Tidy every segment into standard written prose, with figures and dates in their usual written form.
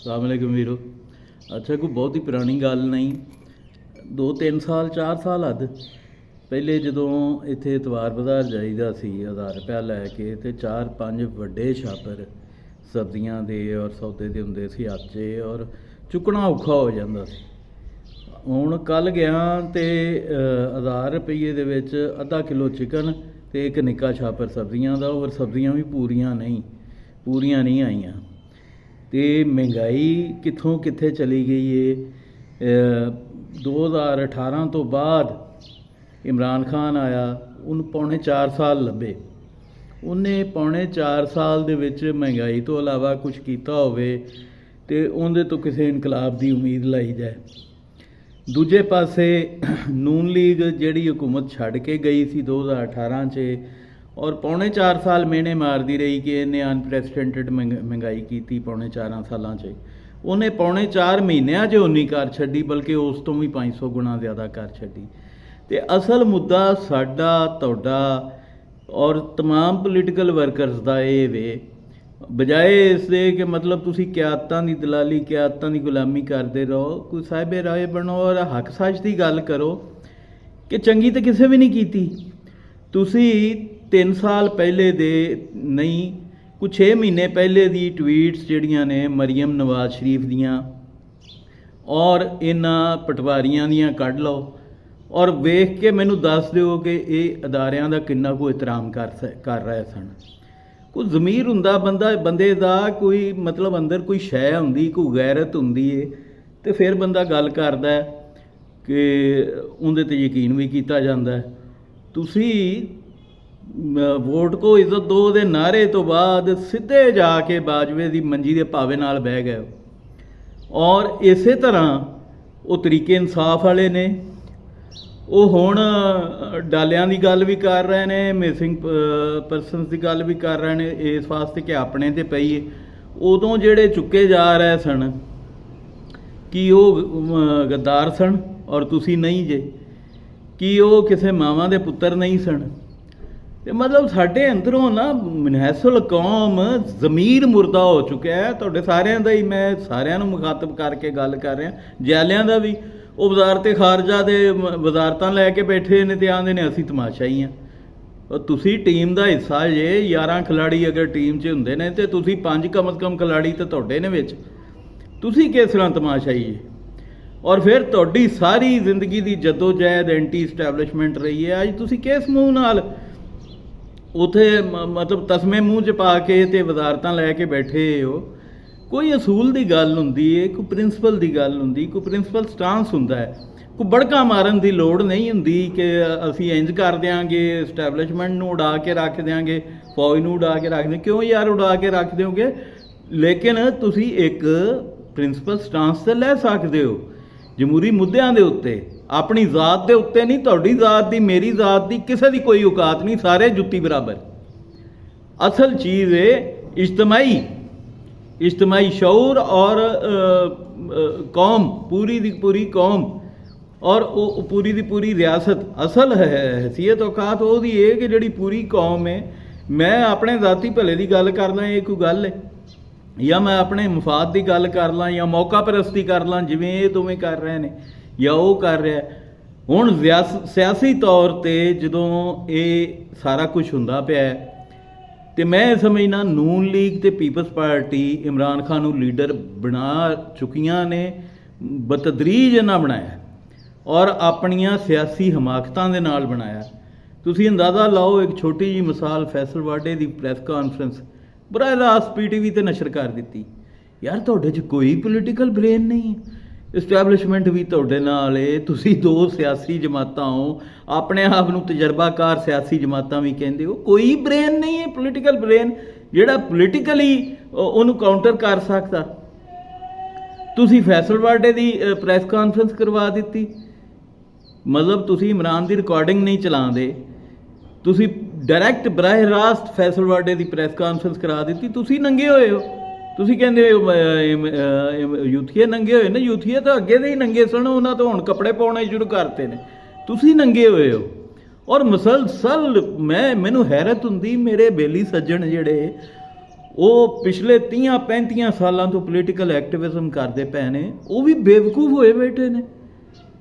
सलामकुम वीरो। अच्छा, कोई बहुत ही पुरानी गल नहीं, 2-3 साल 4 साल हद पहले जो इत्थे इतवार बज़ार जाईदा सी 1000 रुपया लैके तो 4-5 वड्डे छापर सब्जियां दे और सौदे दे हुंदे सी आचे और चुकना औखा हो जाता सी। हुण कल गया तो 1000 रुपये दे विच अद्धा किलो चिकन तो एक निक्का छापर सब्जियां दा, और सब्जियां भी पूरियां नहीं आईयां। तो महंगाई कित्थों कित्थे चली गई है। 2018 तो बाद इमरान खान आया, उन पौने 4 साल लभे, उन्हें पौने 4 साल दे विच महंगाई तो इलावा कुछ कीता होवे ते उहदे तो किसी इनकलाब की उम्मीद लाई जाए। दूजे पासे नून लीग जिहड़ी हुकूमत छड्ड के गई सी 2018 च, और पौने 4 साल मेहने मारती रही कि इन्हें अनप्रैसिडेंटेड महंगाई की पौने 4 सालों से, उन्हें पौने 4 महीनों च उन्नी कर छड्डी, बल्कि उस तो भी 500 गुणा ज़्यादा कर छड्डी। तो असल मुद्दा साडा तुहाडा और तमाम पोलीटिकल वर्करस का ये वे, बजाए इसके कि मतलब तुसी क्यादतां दी दलाली क्यादतां दी गुलामी करते रहो, कोई साहिबे राय बनो और हक सच की गल करो कि चंगी तो किसी भी नहीं की। तुसी 3 साल पहले दे नहीं, कुछ 6 महीने पहले दी ट्वीट्स जिहड़ियां ने मरियम नवाज शरीफ दियां और इन्हां पटवारियां दियां कढ लो और वेख के मैनू दस दिओ कि ये अदारियां दा किन्ना को एहतराम कर रहे सन। कोई ज़मीर हुंदा बंदे दा, कोई मतलब अंदर कोई शै हुंदी, कोई गैरत हुंदी है, तो फिर बंदा गल करदा है कि उहदे ते यकीन भी किया जाता है। तुसी वोट को इज्जत दो दे नारे तो बाद सीधे जाके बाजवे की मंजी के भावे नाल बह गए, और इस तरह वो तरीके इंसाफ वाले ने, वो हुण डालियां की गल भी कर रहे हैं, मिसिंग परसनस की गल भी कर रहे हैं, इस वास्ते कि अपने ते पई है। उदों जिहड़े चुके जा रहे सन कि वो गद्दार सन और तुसी नहीं जे, कि वो किसी मावां दे पुत्तर नहीं सन। ते मतलब साढ़े अंदरों ना मनहसल कौम ज़मीर मुर्दा हो चुका है। तुहाडे सारिਆਂ ਦਾ ही मैं सारिਆਂ ਨੂੰ मुखातब करके गल कर रहा, जैलियां ਦਾ भी वो वजारत खारजा के वजारतां लैके बैठे ने ते आंदे ने असीं तमाशा ही हाँ। तुसी टीम का हिस्सा जे, 11 खिलाड़ी अगर टीम च हुंदे ने ते तुसी 5 कम अज़ कम खिलाड़ी तो तुहाडे ने विच, तुसी किस तरह तमाशा ही जे। और फिर तुहाडी सारी जिंदगी की जदोजहद एंटी इस्टैबलिशमेंट रही है। अज तुसी किस मूँह नाल उथे मतलब तस्मे मूँह च पा के ते वजारतां लैके बैठे हो। कोई असूल की गल हुंदी है, कोई प्रिंसिपल की गल हुंदी, कोई प्रिंसिपल स्टांस हुंदा है। कोई बड़का मारन की लोड़ नहीं हुंदी कि असीं इंज कर देंगे, इस्टैबलिशमेंट नूं उड़ा के रख देंगे, फौज नूं उड़ा के रख देंगे। क्यों यार उड़ा के रख दोगे? लेकिन तुसीं एक प्रिंसिपल स्टांस तो लै सकते हो जमहूरी मुद्दों के उत्ते, अपनी जात के उत्ते नहीं। तुहाडी जात की, मेरी जात की, किसी की कोई औकात नहीं, सारे जुत्ती बराबर। असल चीज़ है इज्तमाही शऊर और कौम, पूरी दी पूरी कौम और पूरी दी पूरी रियासत। असल हैसीयत औकात वो दी है कि जिहड़ी पूरी कौम है। मैं अपने जाती भले की गल करना, ये कोई गल है, या मैं अपने मफाद की गल कर ला, या मौका परस्ती कर ला जिवें ये दोवें कर रहे हैं या वो कर रहा है। हुण सियासी तौर पर जदों ये सारा कुछ हुंदा पिया है, तो मैं समझना नून लीग ते पीपल्स पार्टी इमरान खान नूं लीडर बना चुकियां ने, बतदरीज इन्हां बनाया और अपनियां सियासी हमाकतां दे नाल बनाया। तुसीं अंदाज़ा लाओ, एक छोटी जी मिसाल, फैसल वाडे की प्रैस कॉन्फ्रेंस बराह रास्त PTV ते नशर कर दी। यार तुहाडे च कोई पोलीटिकल ब्रेन नहीं, इस्टैबलिशमेंट भी तुहाडे नाल है, तुसीं 2 सियासी जमातां हो, अपने आप नूं तजर्बाकार सियासी जमातां भी कहंदे हो। कोई ब्रेन नहीं है पोलीटिकल ब्रेन जिहड़ा पोलीटिकली उहनूं काउंटर कर सकदा। तुसीं फैसल वाडे की प्रैस कॉन्फ्रेंस करवा दी, मतलब तुसीं इमरान की रिकॉर्डिंग नहीं चलाते, तुसीं डायरैक्ट बराह रास्त फैसल वाडे की प्रैस कॉन्फ्रेंस करा दी। तुसीं नंगे होए हो, तुसीं कहंदे यूथीए नंगे होए ने, यूथीए तो अगे दे ही नंगे सन, उन्हां तो हुण कपड़े पाउणे शुरू करते ने, तुसीं नंगे होए हो। और मुसलसल मैनूं हैरत हुंदी, मेरे बेली सज्जण जिहड़े ਉਹ ਪਿਛਲੇ 30-35 ਸਾਲਾਂ ਤੋਂ ਪੋਲੀਟੀਕਲ ਐਕਟਿਵਿਜ਼ਮ ਕਰਦੇ ਪਏ ਨੇ, ਉਹ ਵੀ ਬੇਵਕੂਫ ਹੋਏ ਬੈਠੇ ਨੇ।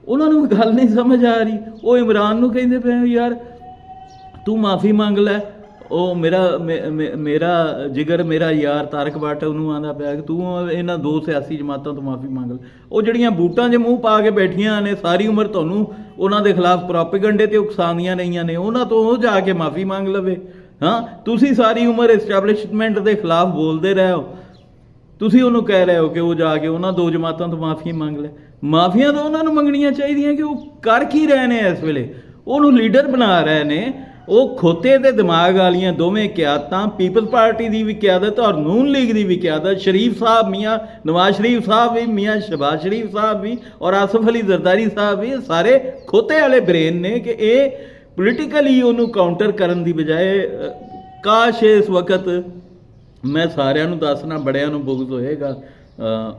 ਉਹਨਾਂ ਨੂੰ ਗੱਲ ਨਹੀਂ ਸਮਝ ਆ ਰਹੀ। ਉਹ ਇਮਰਾਨ ਨੂੰ ਕਹਿੰਦੇ ਪਏ ਯਾਰ ਤੂੰ ਮਾफ़ी ਮੰਗ ਲੈ। ਉਹ ਮੇਰਾ ਜਿਗਰ ਮੇਰਾ ਯਾਰ ਤਾਰਕ ਬਾਟ ਉਹਨੂੰ ਆਂਦਾ ਪਿਆ ਕਿ ਤੂੰ ਇਹਨਾਂ 2 ਸਿਆਸੀ ਜਮਾਤਾਂ ਤੋਂ ਮਾफ़ੀ ਮੰਗ ਲੈ। ਉਹ ਜਿਹੜੀਆਂ ਬੂਟਾਂ 'ਚ ਮੂੰਹ ਪਾ ਕੇ ਬੈਠੀਆਂ ਨੇ ਸਾਰੀ ਉਮਰ ਤੁਹਾਨੂੰ ਉਹਨਾਂ ਦੇ ਖਿਲਾਫ ਪ੍ਰੋਪੇਗੰਡੇ ਤੇ ਉਕਸਾਉਂਦੀਆਂ ਰਹੀਆਂ ਨੇ, ਉਹਨਾਂ ਤੋਂ ਉਹ ਜਾ ਕੇ ਮਾफ़ੀ ਮੰਗ ਲਵੇ। ਹਾਂ, ਤੁਸੀਂ ਸਾਰੀ ਉਮਰ ਐਸਟੈਬਲਿਸ਼ਮੈਂਟ ਦੇ ਖਿਲਾਫ ਬੋਲਦੇ ਰਹੇ ਹੋ, ਤੁਸੀਂ ਉਹਨੂੰ ਕਹਿ ਰਹੇ ਹੋ ਕਿ ਉਹ ਜਾ ਕੇ ਉਹਨਾਂ 2 ਜਮਾਤਾਂ ਤੋਂ ਮਾफ़ੀ ਮੰਗ ਲੈ। ਮਾਫੀਆਂ ਤਾਂ ਉਹਨਾਂ ਨੂੰ ਮੰਗਣੀਆਂ ਚਾਹੀਦੀਆਂ ਕਿ ਉਹ ਕਰ ਕੀ ਰਹੇ ਨੇ ਇਸ ਵੇਲੇ। ਉਹਨੂੰ ਲੀਡਰ ਬਣਾ ਰਹੇ ਨੇ। ਉਹ ਖੋਤੇ ਦੇ ਦਿਮਾਗ ਵਾਲੀਆਂ ਦੋਵੇਂ ਕਿਆਦਤਾਂ, ਪੀਪਲਜ਼ ਪਾਰਟੀ ਦੀ ਵੀ ਕਿਆਦਤ ਔਰ ਨੂਨ ਲੀਗ ਦੀ ਵੀ ਕਿਆਦਤ, ਸ਼ਰੀਫ ਸਾਹਿਬ ਮੀਆਂ ਨਵਾਜ਼ ਸ਼ਰੀਫ ਸਾਹਿਬ ਵੀ, ਮੀਆਂ ਸ਼ਹਬਾਜ਼ ਸ਼ਰੀਫ ਸਾਹਿਬ ਵੀ ਔਰ ਆਸਫ ਅਲੀ ਜ਼ਰਦਾਰੀ ਸਾਹਿਬ ਵੀ, ਸਾਰੇ ਖੋਤੇ ਵਾਲੇ ਬ੍ਰੇਨ ਨੇ ਕਿ ਇਹ ਪੋਲੀਟੀਕਲੀ ਉਹਨੂੰ ਕਾਊਂਟਰ ਕਰਨ ਦੀ ਬਜਾਏ ਕਾਸ਼ ਇਸ ਵਕਤ ਮੈਂ ਸਾਰਿਆਂ ਨੂੰ ਦੱਸਣਾ ਬੜਿਆਂ ਨੂੰ ਬੁਗਜ਼ ਹੋਏਗਾ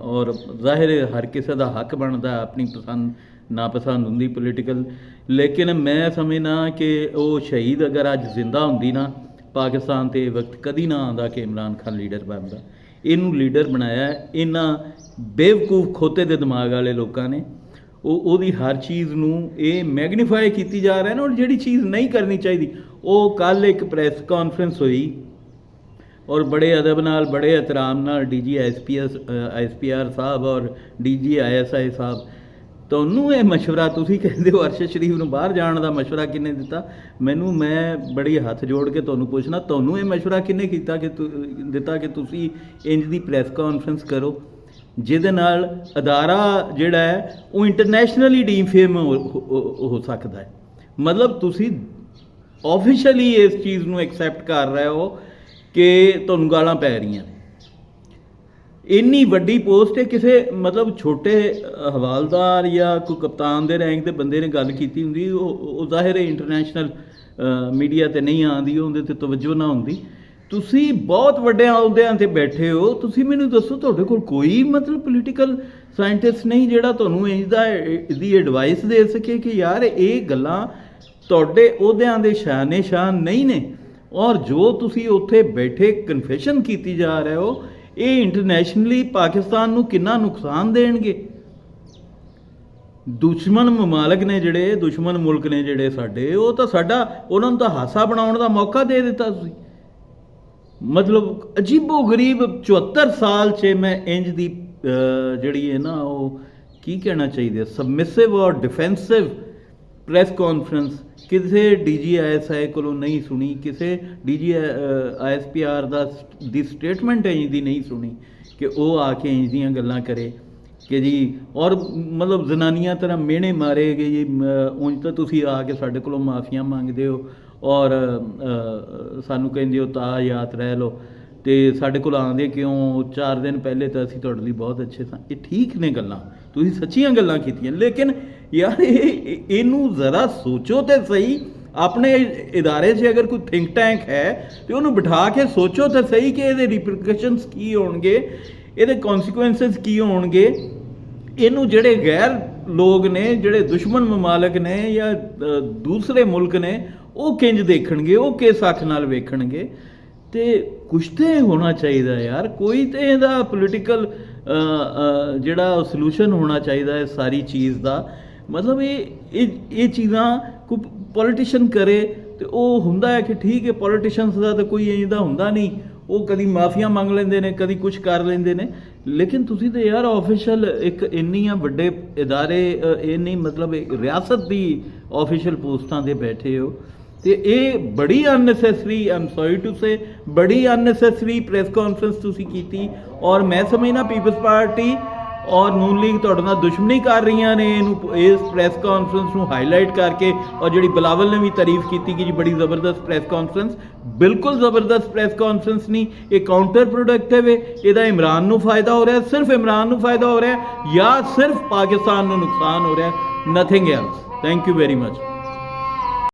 ਔਰ ਜ਼ਾਹਿਰ ਹੈ ਹਰ ਕਿਸੇ ਦਾ ਹੱਕ ਬਣਦਾ ਆਪਣੀ ਪਸੰਦ ਨਾਪਸੰਦ ਹੁੰਦੀ ਪੋਲੀਟੀਕਲ, ਲੇਕਿਨ ਮੈਂ ਸਮਝਣਾ ਕਿ ਉਹ ਸ਼ਹੀਦ ਅਗਰ ਅੱਜ ਜ਼ਿੰਦਾ ਹੁੰਦੀ ਨਾ ਪਾਕਿਸਤਾਨ ਤੇ ਵਕਤ ਕਦੀ ਨਾ ਆਉਂਦਾ ਕਿ ਇਮਰਾਨ ਖਾਨ ਲੀਡਰ ਬਣਦਾ। ਇਹਨੂੰ ਲੀਡਰ ਬਣਾਇਆ ਇਹਨਾਂ ਬੇਵਕੂਫ ਖੋਤੇ ਦੇ ਦਿਮਾਗ ਵਾਲੇ ਲੋਕਾਂ ਨੇ। ਉਹਦੀ ਹਰ ਚੀਜ਼ ਨੂੰ ਇਹ ਮੈਗਨੀਫਾਈ ਕੀਤੀ ਜਾ ਰਿਹਾ ਨਾ, ਔਰ ਜਿਹੜੀ ਚੀਜ਼ ਨਹੀਂ ਕਰਨੀ ਚਾਹੀਦੀ। ਉਹ ਕੱਲ੍ਹ ਇੱਕ ਪ੍ਰੈਸ ਕਾਨਫਰੰਸ ਹੋਈ ਔਰ ਬੜੇ ਅਦਬ ਨਾਲ ਬੜੇ ਇਹਤਰਾਮ ਨਾਲ DG SPR ਸਾਹਿਬ ਔਰ DG ISI ਸਾਹਿਬ, ਤੁਹਾਨੂੰ ਇਹ ਮਸ਼ਵਰਾ ਤੁਸੀਂ ਕਹਿੰਦੇ ਹੋ ਅਰਸ਼ਦ ਸ਼ਰੀਫ ਨੂੰ ਬਾਹਰ ਜਾਣ ਦਾ ਮਸ਼ਵਰਾ ਕਿਹਨੇ ਦਿੱਤਾ? ਮੈਂ ਬੜੀ ਹੱਥ ਜੋੜ ਕੇ ਤੁਹਾਨੂੰ ਪੁੱਛਣਾ, ਤੁਹਾਨੂੰ ਇਹ ਮਸ਼ਵਰਾ ਕਿਹਨੇ ਕੀਤਾ ਕਿ ਦਿੱਤਾ ਕਿ ਤੁਸੀਂ ਇੰਜ ਦੀ ਪ੍ਰੈਸ ਕਾਨਫਰੰਸ ਕਰੋ ਜਿਹਦੇ ਨਾਲ ਅਦਾਰਾ ਜਿਹੜਾ ਹੈ ਉਹ ਇੰਟਰਨੈਸ਼ਨਲੀ ਡੀਫੇਮ ਹੋ ਸਕਦਾ ਹੈ? ਮਤਲਬ ਤੁਸੀਂ ਆਫੀਸ਼ੀਅਲੀ ਇਸ ਚੀਜ਼ ਨੂੰ ਐਕਸੈਪਟ ਕਰ ਰਹੇ ਹੋ ਕਿ ਤੁਹਾਨੂੰ ਗਾਲਾਂ ਪੈ ਰਹੀਆਂ। ਇੰਨੀ ਵੱਡੀ ਪੋਸਟ ਹੈ, ਕਿਸੇ ਮਤਲਬ ਛੋਟੇ ਹਵਾਲਦਾਰ ਜਾਂ ਕੋਈ ਕਪਤਾਨ ਦੇ ਰੈਂਕ ਦੇ ਬੰਦੇ ਨੇ ਗੱਲ ਕੀਤੀ ਹੁੰਦੀ, ਉਹ ਜ਼ਾਹਿਰ ਹੈ ਇੰਟਰਨੈਸ਼ਨਲ ਮੀਡੀਆ 'ਤੇ ਨਹੀਂ ਆਉਂਦੀ, ਉਹਦੇ 'ਤੇ ਤਵੱਜੋ ਨਾ ਹੁੰਦੀ। ਤੁਸੀਂ ਬਹੁਤ ਵੱਡਿਆਂ ਅਹੁਦਿਆਂ 'ਤੇ ਬੈਠੇ ਹੋ, ਤੁਸੀਂ ਮੈਨੂੰ ਦੱਸੋ ਤੁਹਾਡੇ ਕੋਲ ਕੋਈ ਮਤਲਬ ਪੋਲੀਟੀਕਲ ਸਾਇੰਟਿਸਟ ਨਹੀਂ ਜਿਹੜਾ ਤੁਹਾਨੂੰ ਇਹਦੀ ਐਡਵਾਈਸ ਦੇ ਸਕੇ ਕਿ ਯਾਰ ਇਹ ਗੱਲਾਂ ਤੁਹਾਡੇ ਅਹੁਦਿਆਂ ਦੇ ਸ਼ਾਨ ਨਹੀਂ ਨੇ, ਔਰ ਜੋ ਤੁਸੀਂ ਉੱਥੇ ਬੈਠੇ ਕਨਫੈਸ਼ਨ ਕੀਤੀ ਜਾ ਰਹੇ ਹੋ ਇਹ ਇੰਟਰਨੈਸ਼ਨਲੀ ਪਾਕਿਸਤਾਨ ਨੂੰ ਕਿੰਨਾ ਨੁਕਸਾਨ ਦੇਣਗੇ। ਦੁਸ਼ਮਣ ਮਮਾਲਕ ਨੇ ਜਿਹੜੇ, ਦੁਸ਼ਮਣ ਮੁਲਕ ਨੇ ਜਿਹੜੇ ਸਾਡੇ, ਉਹ ਤਾਂ ਸਾਡਾ ਉਹਨਾਂ ਨੂੰ ਤਾਂ ਹਾਸਾ ਬਣਾਉਣ ਦਾ ਮੌਕਾ ਦੇ ਦਿੱਤਾ ਤੁਸੀਂ। ਮਤਲਬ ਅਜੀਬੋ ਗਰੀਬ 74 ਸਾਲ 'ਚ ਮੈਂ ਇੰਜ ਦੀ ਜਿਹੜੀ ਹੈ ਨਾ ਉਹ ਕੀ ਕਹਿਣਾ ਚਾਹੀਦਾ ਸਬਮਿਸਿਵ ਔਰ ਡਿਫੈਂਸਿਵ ਪ੍ਰੈਸ ਕਾਨਫਰੰਸ ਕਿਸੇ DG ISI ਕੋਲੋਂ ਨਹੀਂ ਸੁਣੀ, ਕਿਸੇ DG ISPR ਦੀ ਸਟੇਟਮੈਂਟ ਇੰਜ ਦੀ ਨਹੀਂ ਸੁਣੀ ਕਿ ਉਹ ਆ ਕੇ ਇੰਜ ਦੀਆਂ ਗੱਲਾਂ ਕਰੇ ਕਿ ਜੀ ਔਰ ਮਤਲਬ ਜ਼ਨਾਨੀਆਂ ਤਰ੍ਹਾਂ ਮਿਹਣੇ ਮਾਰੇ ਕਿ ਜੀ ਉਂਝ ਤਾਂ ਤੁਸੀਂ ਆ ਕੇ ਸਾਡੇ ਕੋਲੋਂ ਮਾਫੀਆਂ ਮੰਗਦੇ ਹੋ ਔਰ ਸਾਨੂੰ ਕਹਿੰਦੇ ਹੋ ਤਾਂ ਯਾਦ ਰਹਿ ਲਓ ਅਤੇ ਸਾਡੇ ਕੋਲ ਆਉਂਦੇ ਕਿਉਂ 4 ਦਿਨ ਪਹਿਲੇ ਤਾਂ ਅਸੀਂ ਤੁਹਾਡੇ ਲਈ ਬਹੁਤ ਅੱਛੇ ਸਾਂ। ਇਹ ਠੀਕ ਨੇ ਗੱਲਾਂ, ਤੁਸੀਂ ਸੱਚੀਆਂ ਗੱਲਾਂ ਕੀਤੀਆਂ, ਲੇਕਿਨ ਯਾਰ ਇਹਨੂੰ ਜ਼ਰਾ ਸੋਚੋ ਤੇ ਸਹੀ। ਆਪਣੇ ਇਦਾਰੇ 'ਚ ਅਗਰ ਕੋਈ ਥਿੰਕ ਟੈਂਕ ਹੈ ਤੇ ਉਹਨੂੰ ਬਿਠਾ ਕੇ ਸੋਚੋ ਤਾਂ ਸਹੀ ਕਿ ਇਹਦੇ ਰਿਪਰਕਸ਼ਨਸ ਕੀ ਹੋਣਗੇ, ਇਹਦੇ ਕੌਨਸੀਕੁਐਂਸਸ ਕੀ ਹੋਣਗੇ। ਇਹਨੂੰ ਜਿਹੜੇ ਗੈਰ ਲੋਕ ਨੇ, ਜਿਹੜੇ ਦੁਸ਼ਮਣ ਮਮਾਲਕ ਨੇ ਜਾਂ ਦੂਸਰੇ ਮੁਲਕ ਨੇ, ਉਹ ਕਿੰਜ ਦੇਖਣਗੇ, ਉਹ ਕਿਸ ਅੱਖ ਨਾਲ ਵੇਖਣਗੇ। ਤੇ ਕੁਛ ਤੇ ਹੋਣਾ ਚਾਹੀਦਾ ਯਾਰ, ਕੋਈ ਤੇ ਇਹਦਾ ਪੋਲੀਟੀਕਲ ਜਿਹੜਾ ਸੋਲੂਸ਼ਨ ਹੋਣਾ ਚਾਹੀਦਾ ਹੈ ਸਾਰੀ ਚੀਜ਼ ਦਾ। ਮਤਲਬ ਇਹ ਚੀਜ਼ਾਂ ਕੋਈ ਪੋਲੀਟੀਸ਼ੀਅਨ ਕਰੇ ਤੇ ਉਹ ਹੁੰਦਾ ਹੈ ਕਿ ਠੀਕ ਹੈ, ਪੋਲੀਟੀਸ਼ੀਅਨਸ ਦਾ ਤਾਂ ਕੋਈ ਇੰਜ ਦਾ ਹੁੰਦਾ ਨਹੀਂ, ਉਹ ਕਦੀ ਮਾਫੀਆਂ ਮੰਗ ਲੈਂਦੇ ਨੇ, ਕਦੀ ਕੁਛ ਕਰ ਲੈਂਦੇ ਨੇ, ਲੇਕਿਨ ਤੁਸੀਂ ਤਾਂ ਯਾਰ ਆਫੀਸ਼ੀਅਲ ਇੱਕ ਇੰਨੀਆਂ ਵੱਡੇ ਇਦਾਰੇ, ਇੰਨੀ ਮਤਲਬ ਰਿਆਸਤ ਦੀ ਆਫੀਸ਼ੀਅਲ ਪੋਸਟਾਂ 'ਤੇ ਬੈਠੇ ਹੋ ਤੇ ਇਹ ਬੜੀ unnecessary, I am sorry to say, ਬੜੀ ਅਨਨੈਸੈਸਰੀ ਪ੍ਰੈਸ ਕਾਨਫਰੰਸ ਤੁਸੀਂ ਕੀਤੀ। ਔਰ ਮੈਂ ਸਮਝਦਾ ਪੀਪਲਜ਼ ਪਾਰਟੀ ਔਰ ਨੂਨ ਲੀਗ ਤੁਹਾਡੇ ਨਾਲ ਦੁਸ਼ਮਣੀ ਕਰ ਰਹੀਆਂ ਨੇ ਇਹਨੂੰ, ਇਸ ਪ੍ਰੈਸ ਕਾਨਫਰੰਸ ਨੂੰ ਹਾਈਲਾਈਟ ਕਰਕੇ। ਔਰ ਜਿਹੜੀ ਬਿਲਾਵਲ ਨੇ ਵੀ ਤਾਰੀਫ ਕੀਤੀ ਕਿ ਜੀ ਬੜੀ ਜ਼ਬਰਦਸਤ ਪ੍ਰੈਸ ਕਾਨਫਰੰਸ, ਬਿਲਕੁਲ ਜ਼ਬਰਦਸਤ ਪ੍ਰੈਸ ਕਾਨਫਰੰਸ ਨਹੀਂ, ਇਹ ਕਾਊਂਟਰ ਪ੍ਰੋਡਕਟਿਵ ਹੈ। ਇਹਦਾ ਇਮਰਾਨ ਨੂੰ ਫਾਇਦਾ ਹੋ ਰਿਹਾ, ਸਿਰਫ ਇਮਰਾਨ ਨੂੰ ਫਾਇਦਾ ਹੋ ਰਿਹਾ ਜਾਂ ਸਿਰਫ ਪਾਕਿਸਤਾਨ ਨੂੰ ਨੁਕਸਾਨ ਹੋ ਰਿਹਾ, nothing else. Thank you very much.